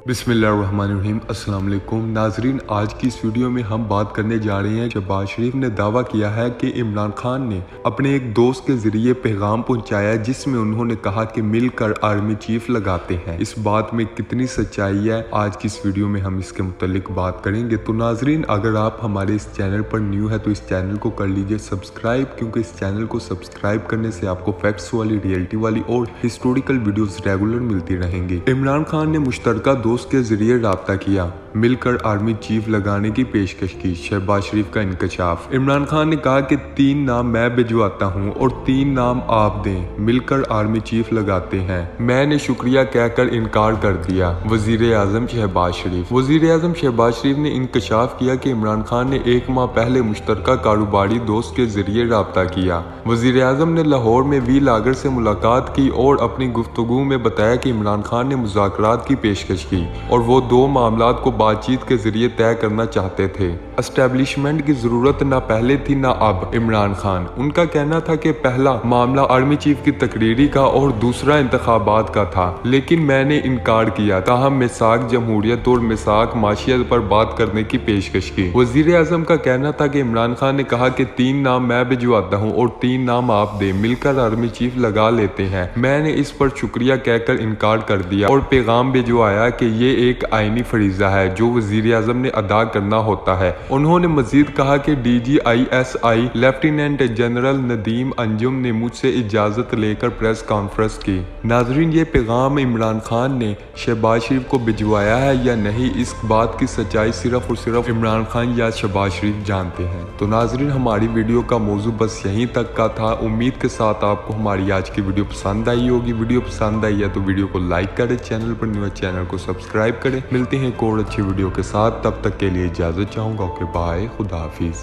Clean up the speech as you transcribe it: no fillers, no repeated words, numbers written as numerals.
बिस्मिल्लाहिर्रहमानिर्रहीम। अस्सलाम वालेकुम नाजरीन, आज की इस वीडियो में हम बात करने जा रहे हैं। शहबाज शरीफ ने दावा किया है कि इमरान खान ने अपने एक दोस्त के जरिए पैगाम पहुंचाया जिसमें उन्होंने कहा कि मिलकर आर्मी चीफ लगाते हैं। इस बात में कितनी सच्चाई है, आज की इस वीडियो में हम इसके मुतालिक बात करेंगे। तो नाजरीन, अगर आप हमारे इस चैनल पर न्यू है तो इस चैनल को कर लीजिए सब्सक्राइब, क्योंकि इस चैनल को सब्सक्राइब करने से आपको फैक्ट्स वाली, रियलिटी वाली और हिस्टोरिकल वीडियोस रेगुलर मिलती रहेंगी। इमरान खान ने मुश्तरका दोस्त के जरिए राब्ता किया, मिलकर आर्मी चीफ लगाने की पेशकश की। शहबाज शरीफ का इंकशाफ। इमरान खान ने कहा कि 3 नाम मैं भिजवाता हूं और 3 नाम आप दें, मिलकर आर्मी चीफ लगाते हैं। मैंने शुक्रिया कहकर इनकार कर दिया। वजीर आजम शहबाज शरीफ। वजीर आजम शहबाज शरीफ ने इंकशाफ किया कि इमरान खान ने 1 माह पहले मुश्तरका कारोबारी दोस्त के जरिए राब्ता किया। वजीर आजम ने लाहौर में वी लागर से मुलाकात की और अपनी गुफ्तगू में बताया कि इमरान खान ने मुज़ाकरात की पेशकश की और वो 2 मामलात को बातचीत के जरिए तय करना चाहते थे। एस्टेब्लिशमेंट की जरूरत ना पहले थी ना अब। इमरान खान। उनका कहना था कि पहला मामला आर्मी चीफ की तकरीरी का और दूसरा इंतखाबात का था, लेकिन मैंने इनकार किया। ताहम मिसाक जमहूरियत और मिसाक माशियत पर बात करने की पेशकश की। वजीर आजम का कहना था कि इमरान खान ने कहा कि 3 नाम मैं भिजवाता हूँ और 3 नाम आप दे, मिलकर आर्मी चीफ लगा लेते हैं। मैंने इस पर शुक्रिया कहकर इनकार कर दिया और पैगाम भिजवाया कि ये एक आईनी फरीजा है जो वजीर आजम ने अदा करना होता है। उन्होंने मजीद कहा कि DGISI lieutenant general Nadeem Anjum ने मुझसे इजाजत लेकर प्रेस कॉन्फ्रेंस की। नाजरीन, ये पैगाम इमरान खान ने शहबाज शरीफ को भिजवाया है या नहीं, इस बात की सच्चाई सिर्फ और सिर्फ इमरान खान या शहबाज शरीफ जानते हैं। तो नाजरीन, हमारी वीडियो का मौजू बस यहीं तक का था। उम्मीद के साथ आपको हमारी आज की वीडियो पसंद आई होगी। वीडियो पसंद आई है तो वीडियो को लाइक करें, चैनल पर न्यू है चैनल को सब्सक्राइब करें। मिलते हैं एक और अच्छी वीडियो के साथ, तब तक के लिए इजाजत चाहूंगा। ओके बाय, खुदा हाफिज।